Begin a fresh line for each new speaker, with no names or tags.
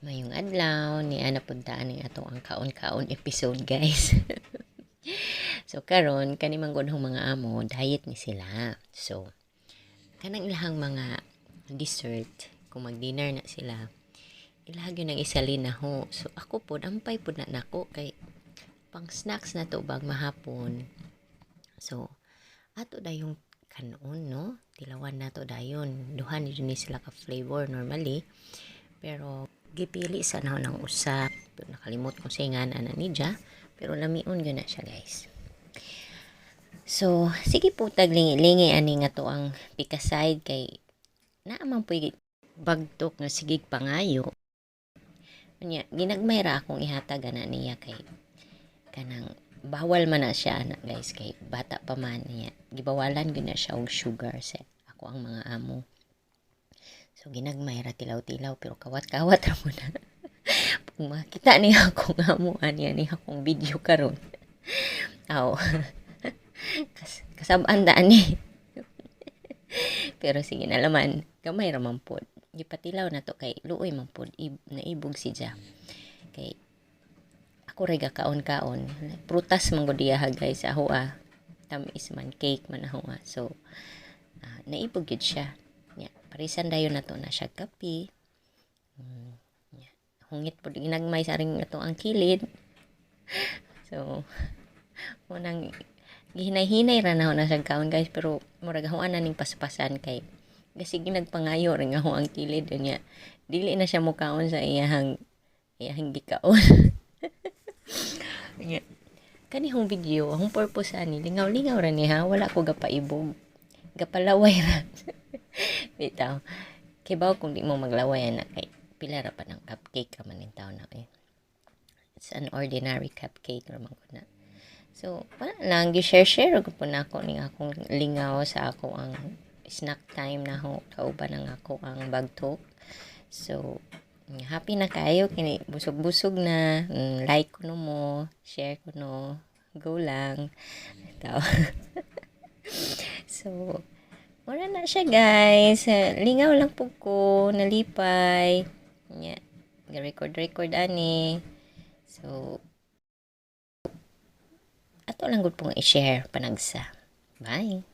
Mayong adlaw ni ana puntaan ning atong ang kaon-kaon episode guys. So karon kani manggod mga amo diet ni sila. So kanang ilahang mga dessert kung mag-dinner na sila ilahag yun ang isalin na ho. So ako pod ampay pod na nako kay pang snacks na to bag mahapon. So ato dayong kanon no tilawan na to dayon duha ni sila ka flavor normally pero gipili sa nahon ng usap. Pero nakalimot ko singan ana ni Ja. Pero lamion gyud na siya guys. So, sige po taglingi-lingi ani nga to ang pikaside kay naamang po bagtok nga sigig pangayo. Nya ginagmay ra akong ihatag ana niya kay kanang bawal man na siya ana guys kay bata pa man niya. Gibawalan gyud na siya og sugar sa ako ang mga amo. So ginagmay ra tilaw-tilaw pero kawat-kawat ra mo na. Kung makita niya akong amuan niya niya akong video karon. Aw. Kasabaan daan ni. Pero sige na laman, gamay ra man pod. Gipatilaw na to kay luoy man pod naibog si Ja. Kay ako ray kaon-kaon. Prutas man gud diha guys aho tamis man cake man aho So naibog gid siya. Yeah, parisan dayon na to na siya kape. Hungit po ginagmay sa ring ato ang kilid. So, munang gihinay-hinay ra na siya kaon guys pero murag huan na ning paspasan kay gasig nagpangayo ring ako ang kilid niya. Dili na siya mukaon sa iyahang gikaon. Nya kanihong video, ang purpose ani lingaw-lingaw ra niya wala ko gapaibog. Gapalaway ra. Bitaw. Kibaw kung di mo maglaway na kay pila ra pa ng cupcake ka man taon na eh. It's an ordinary cupcake raman ko na. So, wala lang gi-share ko po na ako ning akong lingaw sa ako ang snack time na ho kauban ng ako ang bagtok. So, happy na kayo kini busog-busog na. Like ko no mo, share ko no. Go lang. Ito. So, wala na siya guys. Lingaw lang po ko. Nalipay. Yeah. Record ani. So, ato lang gud pong i-share panagsa. Bye.